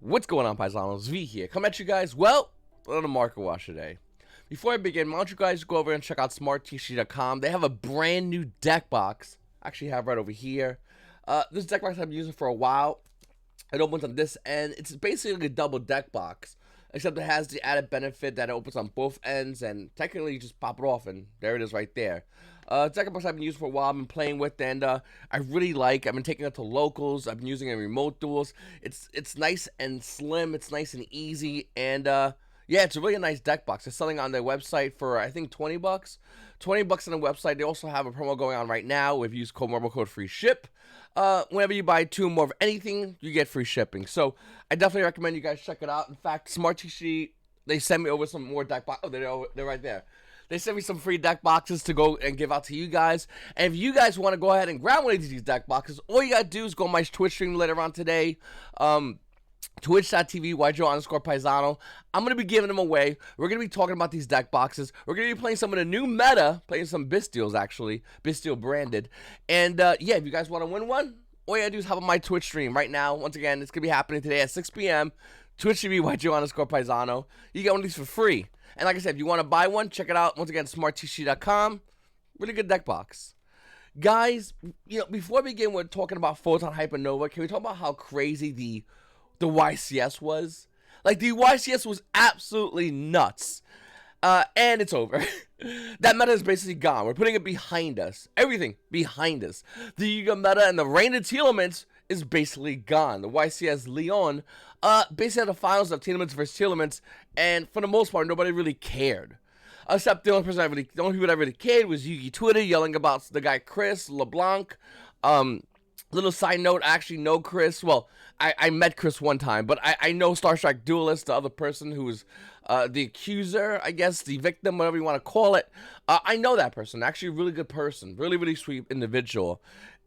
What's going on, Paisanos? V here. Come at you guys, well, on the Market Watch today. Before I begin, why don't you guys go over and check out SmartTCG.com. They have a brand new deck box. I actually have right over here. This deck box I've been using for a while. It opens on this end. It's basically like a double deck box, except it has the added benefit that it opens on both ends, and technically you just pop it off, and there it is right there. Deck box I've been using for a while, I've been playing with, and I really like. I've been taking it to locals. I've been using it in remote duels. It's nice and slim. It's nice and easy, and yeah, it's a really nice deck box. It's selling on their website for I think 20 bucks. 20 bucks on the website. They also have a promo going on right now. If you use promo code free ship, whenever you buy 2 more of anything, you get free shipping. So I definitely recommend you guys check it out. In fact, SmartTCG, they sent me over some more deck boxes. Oh, they're right there. They sent me some free deck boxes to go and give out to you guys. And if you guys want to go ahead and grab one of these deck boxes, all you got to do is go on my Twitch stream later on today. Twitch.tv, YGOPaisano. I'm going to be giving them away. We're going to be talking about these deck boxes. We're going to be playing some of the new meta, playing some Bisteals actually, Bisteel branded. And yeah, if you guys want to win one, all you got to do is hop on my Twitch stream right now. Once again, it's going to be happening today at 6 p.m. Twitch TV, YGO_Paisano. You get one of these for free. And like I said, if you want to buy one, check it out. Once again, SmartTCG.com. Really good deck box. Guys, you know, before we begin with talking about Photon Hypernova, can we talk about how crazy the YCS was? Like, the YCS was absolutely nuts. And it's over. That meta is basically gone. We're putting it behind us. Everything behind us. The Yu-Gi-Oh meta and the Reign of Telements is basically gone. The YCS Leon basically had the finals of Telements versus Telements, and for the most part, nobody really cared. Except the only people that really cared was Yugi Twitter yelling about the guy Chris LeBlanc. Little side note, I actually know Chris. Well, I met Chris one time, but I know Star Trek Duelist, the other person who's the accuser, I guess, the victim, whatever you want to call it. I know that person. Actually, a really good person. Really, really sweet individual.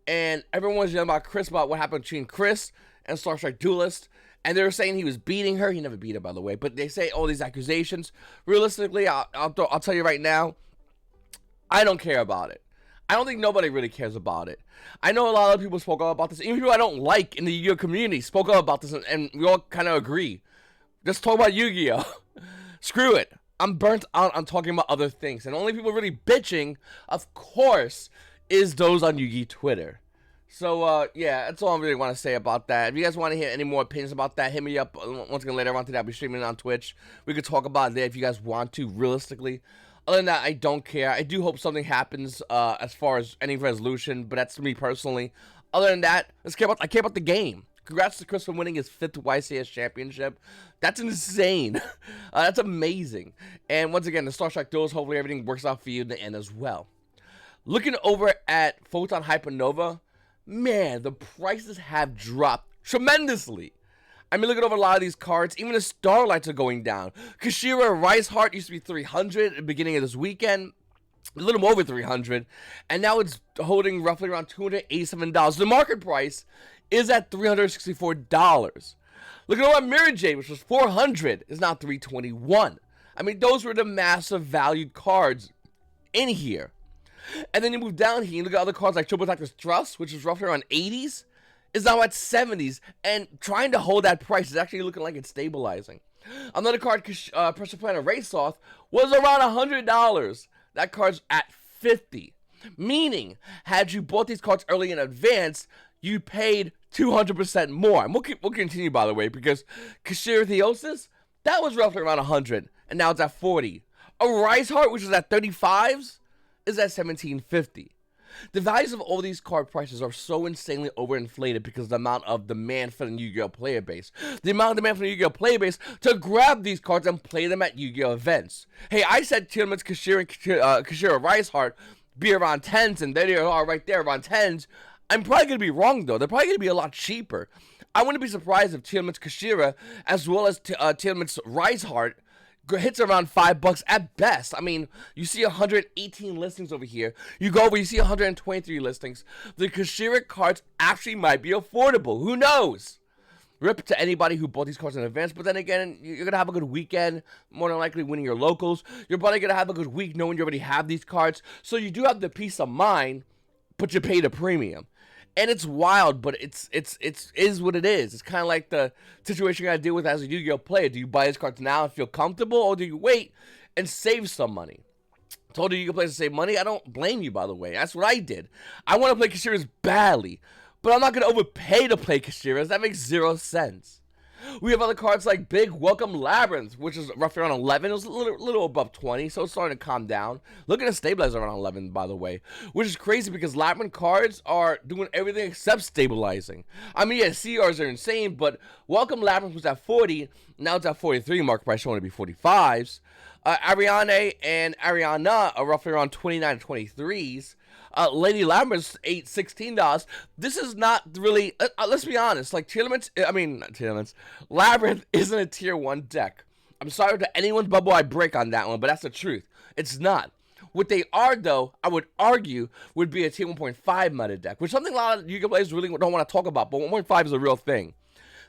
And everyone was yelling about Chris, about what happened between Chris and Star Trek Duelist. And they were saying he was beating her. He never beat her, by the way. But they say all these accusations. Realistically, I'll tell you right now, I don't care about it. I don't think nobody really cares about it. I know a lot of people spoke up about this. Even people I don't like in the Yu-Gi-Oh community spoke up about this, and we all kind of agree. Just talk about Yu-Gi-Oh. Screw it. I'm burnt out on talking about other things. And the only people really bitching, of course, is those on Yu-Gi Twitter. So, yeah, that's all I really want to say about that. If you guys want to hear any more opinions about that, hit me up once again later on today. I'll be streaming it on Twitch. We could talk about it there if you guys want to, realistically. Other than that, I don't care. I do hope something happens as far as any resolution, but that's me personally. Other than that, I care about the game. Congrats to Chris for winning his 5th YCS championship. That's insane. That's amazing. And once again, the Star Trek Duels, hopefully everything works out for you in the end as well. Looking over at Photon Hypernova, man, the prices have dropped tremendously. I mean, looking over a lot of these cards, even the Starlights are going down. Kashira Rice Heart used to be 300 at the beginning of this weekend, a little more over 300, and now it's holding roughly around $287. The market price is at $364. Looking over at Mirror Jade, which was 400, is now 321. I mean, those were the massive valued cards in here. And then you move down here, you look at other cards like Triple Tactics Trust, which is roughly around 80s, is now at 70s, and trying to hold that price is actually looking like it's stabilizing. Another card, Pressure Planet Race Off, was around $100. That card's at 50. Meaning, had you bought these cards early in advance, you paid 200% more. And we'll continue, by the way, because Kashira Theosis, that was roughly around 100, and now it's at 40. A Rice Heart, which was at 35s, is at 1750. The values of all these card prices are so insanely overinflated because of the amount of demand for the Yu-Gi-Oh player base. The amount of demand for the Yu-Gi-Oh player base to grab these cards and play them at Yu-Gi-Oh events. Hey, I said Telements Kashira and Kashira Rice Heart be around 10s, and there they are right there around 10s. I'm probably going to be wrong, though. They're probably going to be a lot cheaper. I wouldn't be surprised if Telements Kashira, as well as Telements Rice Heart, hits around $5 at best. I mean, you see 118 listings over here. You go over, you see 123 listings. The Kashira cards actually might be affordable. Who knows? Rip to anybody who bought these cards in advance, but then again, you're going to have a good weekend, more than likely winning your locals. You're probably going to have a good week knowing you already have these cards. So you do have the peace of mind, but you paid a premium. And it's wild, but it's is what it is. It's kind of like the situation you gotta deal with as a Yu-Gi-Oh player. Do you buy these cards now and feel comfortable, or do you wait and save some money? Told you Yu-Gi-Oh players to save money. I don't blame you, by the way. That's what I did. I want to play Kashiras badly, but I'm not gonna overpay to play Kashiras. That makes 0 sense. We have other cards like Big Welcome Labyrinth, which is roughly around 11. It was a little above 20, so it's starting to calm down. Look at the stabilizer around 11, by the way, which is crazy because Labyrinth cards are doing everything except stabilizing. I mean, yeah, CRs are insane, but Welcome Labyrinth was at 40. Now it's at 43. Market price showing to be 45s. Ariane and Ariana are roughly around 29 to 23s. Lady Labyrinth's $16. This is not really, let's be honest, like not tier limits, Labyrinth isn't a tier 1 deck. I'm sorry to anyone's bubble I break on that one, but that's the truth. It's not. What they are, though, I would argue, would be a tier 1.5 meta deck, which is something a lot of Yu-Gi-Oh players really don't want to talk about, but 1.5 is a real thing.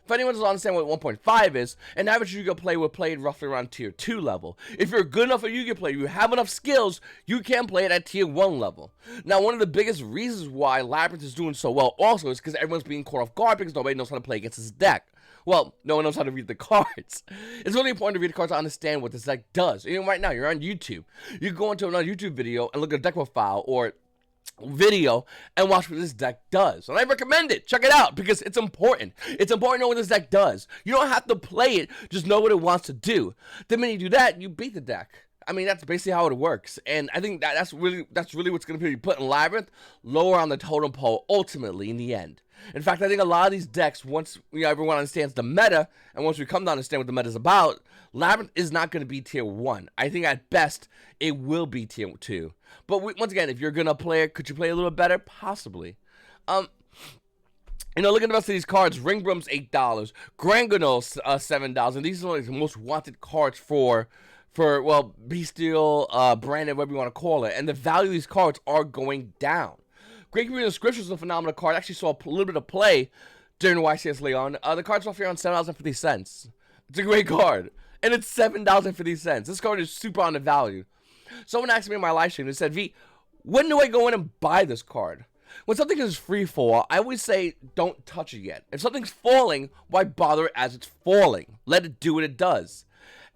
If anyone doesn't understand what 1.5 is, an average Yu-Gi-Oh player will play it roughly around tier 2 level. If you're good enough a Yu-Gi-Oh player, you have enough skills, you can play it at tier 1 level. Now, one of the biggest reasons why Labyrinth is doing so well also is because everyone's being caught off guard because nobody knows how to play against this deck. Well, no one knows how to read the cards. It's really important to read the cards to understand what this deck does. Even right now, you're on YouTube. You go into another YouTube video and look at a deck profile or video and watch what this deck does, and I recommend it. Check it out because it's important. It's important to know what this deck does. You don't have to play it, just know what it wants to do. The minute you do that, you beat the deck. I mean, that's basically how it works, and I think that's really what's going to be putting Labyrinth lower on the totem pole ultimately in the end. In fact, I think a lot of these decks, once everyone understands the meta, and once we come to understand what the meta is about, Labyrinth is not going to be tier 1. I think at best, it will be tier 2. But once again, if you're going to play it, could you play a little better? Possibly. Look at the rest of these cards. Ring Broom's $8. Granganol's $7. And these are like the most wanted cards for Bestial, branded, whatever you want to call it. And the value of these cards are going down. Great Community Inscription is a phenomenal card. I actually saw a little bit of play during YCS Leon. The card's roughly around $7.50. It's a great card. And it's $7.50. This card is super undervalued. Someone asked me in my live stream, they said, V, when do I go in and buy this card? When something is free fall, I always say, don't touch it yet. If something's falling, why bother it as it's falling? Let it do what it does.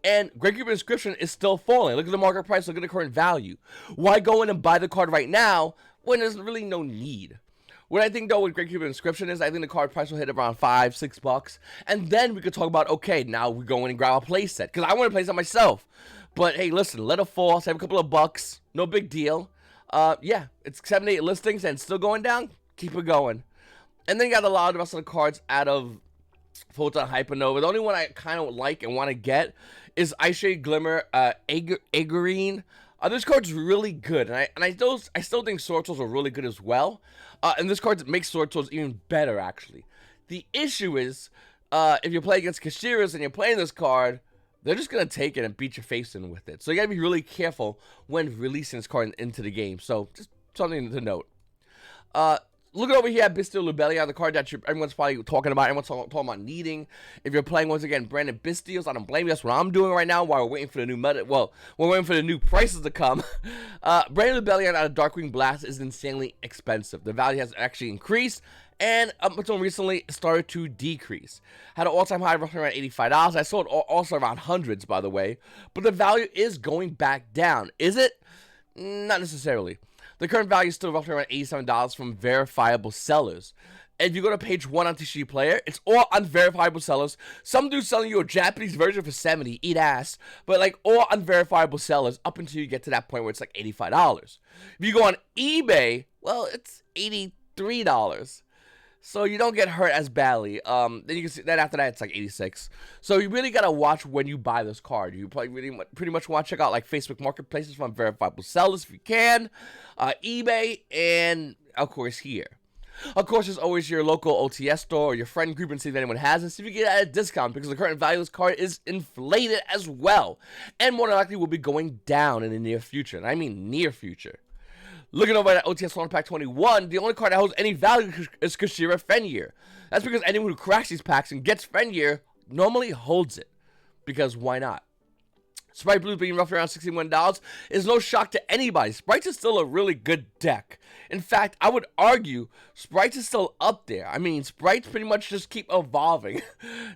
And Great Cube Inscription is still falling. Look at the market price, look at the current value. Why go in and buy the card right now when there's really no need? What I think, though, with Great Cube Inscription is I think the card price will hit around $5-6. And then we could talk about, okay, now we go in and grab a playset. Because I want to play set myself. But, hey, listen, let it fall, save a couple of bucks. No big deal. Yeah, it's 7-8 listings and still going down. Keep it going. And then you got a lot of the rest of the cards out of Photon Hypernova. The only one I kind of like and want to get is Ice Shade Glimmer, Agarine. This card's really good, and I still think Sword Souls are really good as well. And this card makes Sword Souls even better, actually. The issue is, if you play against Kashiras and you're playing this card, they're just going to take it and beat your face in with it. So you got to be really careful when releasing this card into the game. So just something to note. Look over here at Bestial Lubelia, the card that everyone's probably talking about. Everyone's talking about needing. If you're playing, once again, branded Bestials, I don't blame you. That's what I'm doing right now while we're waiting for the new meta. Well, we're waiting for the new prices to come. Branded Lubelia out of Darkwing Blast is insanely expensive. The value has actually increased, and up until recently, started to decrease. Had an all-time high roughly around $85. I saw it also around hundreds, by the way. But the value is going back down. Is it? Not necessarily. The current value is still roughly around $87 from verifiable sellers. If you go to page 1 on TCG Player, it's all unverifiable sellers. Some dude selling you a Japanese version for $70, eat ass. But like all unverifiable sellers up until you get to that point where it's like $85. If you go on eBay, well, it's $83. So you don't get hurt as badly. Then you can see that after that it's like 86. So you really gotta watch when you buy this card. You probably pretty much want to check out like Facebook Marketplaces from verifiable sellers if you can, eBay, and of course here. Of course, there's always your local OTS store or your friend group and see if anyone has it. See if you get it at a discount because the current value of this card is inflated as well, and more than likely will be going down in the near future. And I mean near future. Looking over at OTS One Pack 21, the only card that holds any value is Kashira Fenrir. That's because anyone who cracks these packs and gets Fenrir normally holds it. Because why not? Sprite Blue being roughly around $61 is no shock to anybody. Sprites is still a really good deck. In fact, I would argue Sprites is still up there. I mean, Sprites pretty much just keep evolving.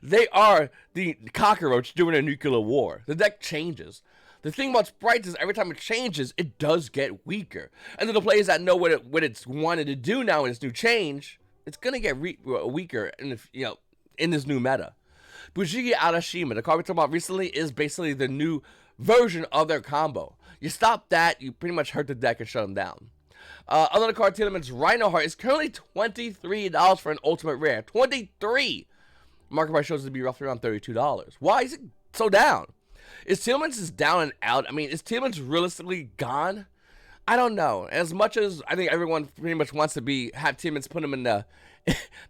They are the cockroach during a nuclear war. The deck changes. The thing about Sprites is every time it changes, it does get weaker. And then the players that know what it's wanted to do now in its new change, it's gonna get weaker in this new meta. Bujigi Arashima, the card we're talking about recently, is basically the new version of their combo. You stop that, you pretty much hurt the deck and shut them down. Another card, Telements Rhinoheart, is currently $23 for an ultimate rare. 23. Market price shows it to be roughly around $32. Why is it so down? Is Telements is down and out? I mean, is Telements realistically gone? I don't know. As much as I think everyone pretty much wants to have Telements put them in the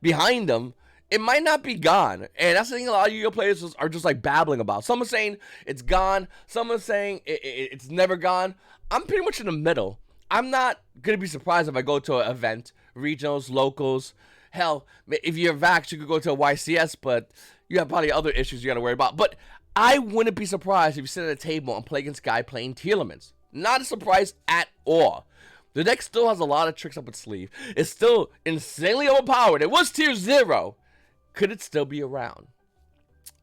behind them, it might not be gone. And that's the thing a lot of Yu-Gi-Oh players are just like babbling about. Some are saying it's gone. Some are saying it's never gone. I'm pretty much in the middle. I'm not going to be surprised if I go to an event, regionals, locals. Hell, if you're Vax, you could go to a YCS, but you have probably other issues you got to worry about. But I wouldn't be surprised if you sit at a table and play against a guy playing Telements. Not a surprise at all. The deck still has a lot of tricks up its sleeve. It's still insanely overpowered. It was tier 0. Could it still be around?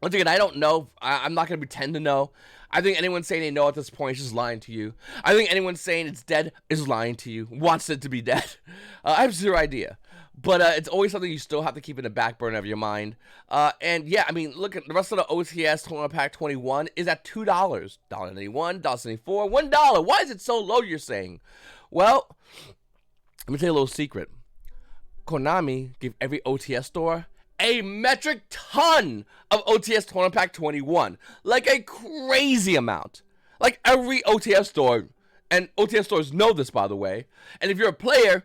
Once again, I don't know. I'm not going to pretend to know. I think anyone saying they know at this point is just lying to you. I think anyone saying it's dead is lying to you. Wants it to be dead. I have zero idea. But it's always something you still have to keep in the back burner of your mind. And yeah, I mean, look at the rest of the OTS Tournament Pack 21 is at $2. $1.91, $1.74, $1. Why is it so low, you're saying? Well, let me tell you a little secret. Konami gave every OTS store a metric ton of OTS Tournament Pack 21. Like a crazy amount. Like every OTS store, and OTS stores know this, by the way. And if you're a player,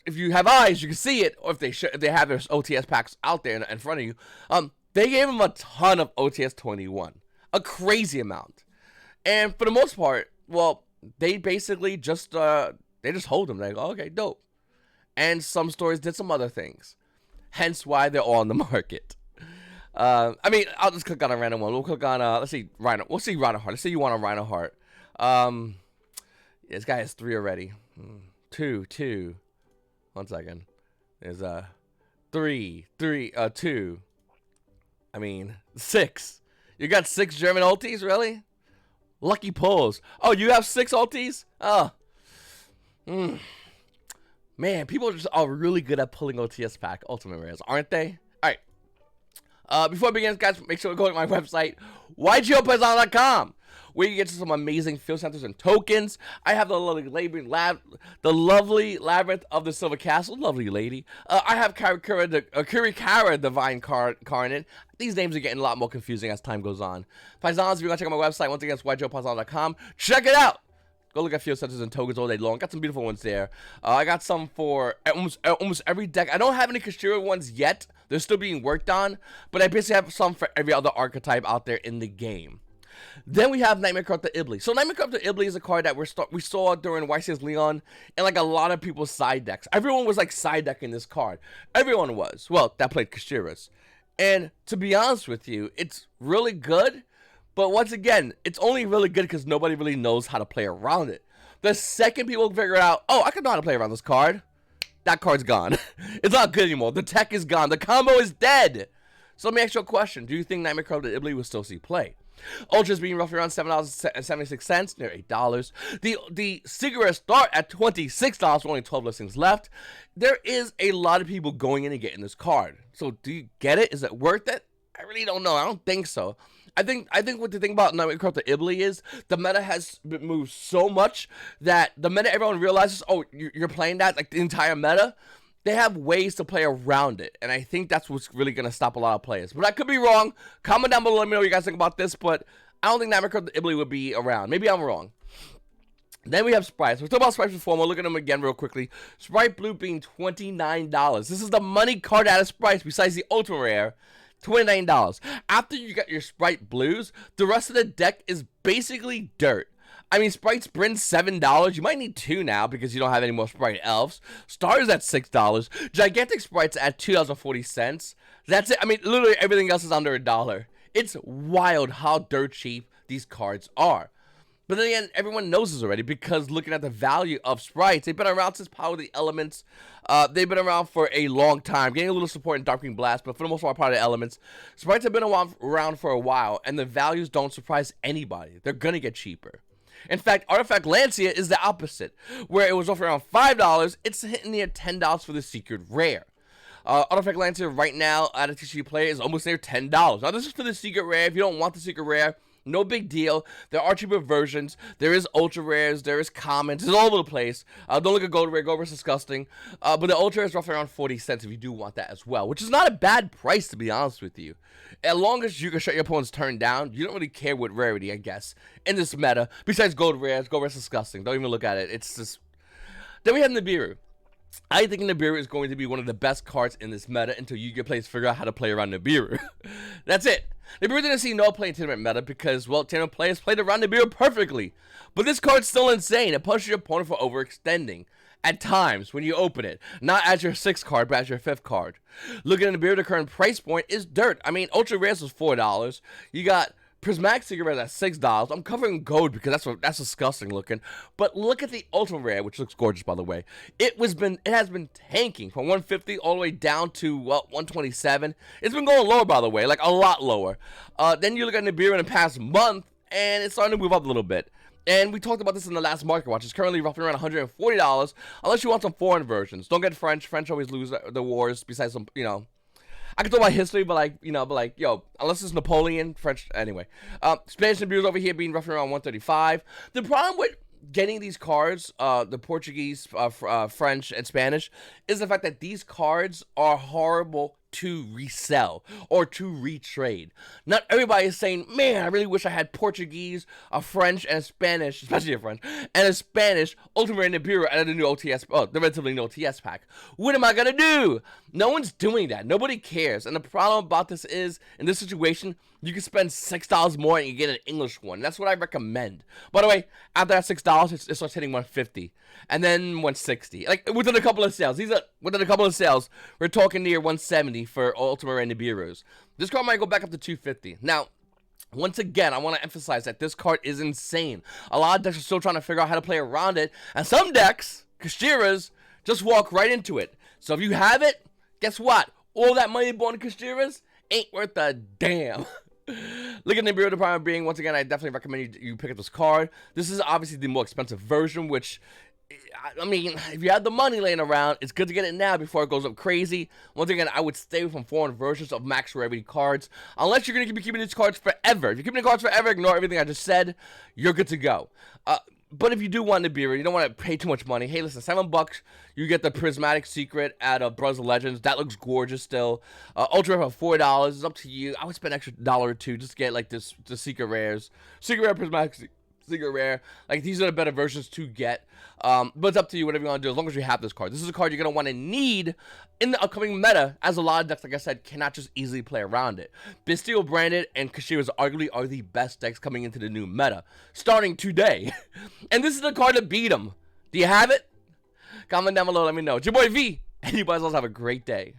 if you have eyes, you can see it. Or if they have their OTS packs out there in front of you, they gave them a ton of OTS 21. A crazy amount. And for the most part, well, they basically just hold them. They go, okay, dope. And some stores did some other things. Hence why they're all on the market. I mean, I'll just click on a random one. We'll click on, let's see, Rhino. We'll see Rhinoheart. Let's say you want a Rhinoheart. Yeah, this guy has 3 already. 2. 1 second. There's 3, 2. I mean, 6. You got 6 German ultis, really? Lucky pulls. Oh, you have 6 ultis? Oh. Man, people just are really good at pulling OTS pack ultimate rares, aren't they? All right. Before I begin, guys, make sure to go to my website, YGOPaisano.com, where you get to some amazing field centers and tokens. I have the lovely Labyrinth of the Silver Castle, lovely lady. I have Kurikara Divine Carnate. These names are getting a lot more confusing as time goes on. Paisanos, if you want to check out my website, once again, it's YGOPaisano.com. Check it out. Go look at field centers and tokens all day long. Got some beautiful ones there. I got some for almost every deck. I don't have any Kashira ones yet. They're still being worked on. But I basically have some for every other archetype out there in the game. Then we have Nightmare Corruptor Iblis. So Nightmare Corruptor Iblis is a card that we saw during YCS Leon and like a lot of people's side decks. Everyone was like side decking this card. Everyone was. Well, that played Kashiras. And to be honest with you, it's really good. But once again, it's only really good because nobody really knows how to play around it. The second people figure out, oh, I can know how to play around this card, that card's gone. It's not good anymore. The tech is gone. The combo is dead. So let me ask you a question. Do you think Nightmare Corruptor Iblis will still see play? Ultras being roughly around $7.76, near $8. The cigarettes start at $26, with only 12 listings left. There is a lot of people going in and getting this card. So do you get it? Is it worth it? I really don't know. I don't think so. I think what the thing about Nightmare Corruptor Iblis is the meta has moved so much that the minute everyone realizes, oh, you're playing that, like the entire meta, they have ways to play around it. And I think that's what's really going to stop a lot of players. But I could be wrong. Comment down below, let me know what you guys think about this. But I don't think Nightmare Corruptor Iblis would be around. Maybe I'm wrong. Then we have Sprites. We'll talk about Sprites before. We'll look at them again real quickly. Sprite Blue being $29. This is the money card out of Sprites besides the Ultra Rare. $29. After you got your Sprite Blues, the rest of the deck is basically dirt. I mean, Sprites Brins $7. You might need 2 now because you don't have any more Sprite Elves. Stars at $6. Gigantic Sprites at $2.40. That's it. I mean, literally everything else is under $1. It's wild how dirt cheap these cards are. But then again, everyone knows this already because looking at the value of Sprites, they've been around since Power of the Elements. They've been around for a long time, getting a little support in Darkwing Blast, but for the most part, Power of the Elements. Sprites have been around for a while, and the values don't surprise anybody. They're going to get cheaper. In fact, Artifact Lancia is the opposite. Where it was offered around $5, it's hitting near $10 for the Secret Rare. Artifact Lancia right now at a TCG Player is almost near $10. Now, this is for the Secret Rare. If you don't want the Secret Rare, no big deal. There are cheaper versions. There is ultra rares. There is commons. It's all over the place. Don't look at gold rare. Gold rare is disgusting. But the ultra rare is roughly around 40 cents if you do want that as well, which is not a bad price, to be honest with you. As long as you can shut your opponent's turn down, you don't really care what rarity, I guess, in this meta. Besides gold rares is disgusting. Don't even look at it. It's just. Then we have Nibiru. I think Nibiru is going to be one of the best cards in this meta until Yu-Gi-Oh! Players figure out how to play around Nibiru. That's it. Nibiru didn't see no play in tournament meta because, well, tournament players played around Nibiru perfectly. But this card's still insane. It punishes your opponent for overextending at times when you open it. Not as your 6th card, but as your 5th card. Looking at Nibiru, the current price point is dirt. I mean, Ultra Rares was $4. You got Prismatic Secret Rare at $6. I'm covering gold because that's disgusting looking. But look at the Ultra Rare, which looks gorgeous, by the way. It has been tanking from 150 all the way down to, well, 127. It's been going lower, by the way, like a lot lower. Then you look at Nibiru in the past month, and it's starting to move up a little bit. And we talked about this in the last Market Watch. It's currently roughly around $140, unless you want some foreign versions. Don't get French. French always lose the wars. Besides some, you know. I can talk about history, but yo, unless it's Napoleon, French, anyway. Spanish and Nibiru's over here being roughly around 135. The problem with getting these cards, the Portuguese, French, and Spanish, is the fact that these cards are horrible to resell or to retrade. Not everybody is saying, man, I really wish I had Portuguese, a French, and a Spanish, especially a French, and a Spanish Ultimate Nibiru out of the new OTS, the relatively new OTS pack. What am I gonna do? No one's doing that. Nobody cares. And the problem about this is, in this situation, you can spend $6 more and you get an English one. That's what I recommend. By the way, after that $6, it starts hitting 150 and then 160. Like within a couple of sales. Within a couple of sales, we're talking near 170 for Ultimate Rare Nibirus. This card might go back up to 250. Now, once again, I want to emphasize that this card is insane. A lot of decks are still trying to figure out how to play around it, and some decks, Kashiras, just walk right into it. So if you have it, guess what? All that money bought in Kashiras ain't worth a damn. Look at Nibiru, the prime being, once again, I definitely recommend you pick up this card. This is obviously the more expensive version, which, I mean, if you have the money laying around, it's good to get it now before it goes up crazy. Once again, I would stay from foreign versions of max rarity cards, unless you're going to be keeping these cards forever. If you're keeping the cards forever, ignore everything I just said, you're good to go. But if you do want Nibiru, you don't want to pay too much money. Hey, listen, $7, you get the Prismatic Secret out of Brothers of Legends. That looks gorgeous still. Ultra Rare for $4. It's up to you. I would spend an extra $1 or $2 just to get like the Secret Rares. Secret Rare, Prismatic Secret Rare. Like, these are the better versions to get. But it's up to you, whatever you want to do, as long as you have this card. This is a card you're going to want to need in the upcoming meta, as a lot of decks, like I said, cannot just easily play around it. Bisteel Branded and Kashiras arguably are the best decks coming into the new meta, starting today. And this is the card to beat them. Do you have it? Comment down below, let me know. It's your boy V, and you guys all have a great day.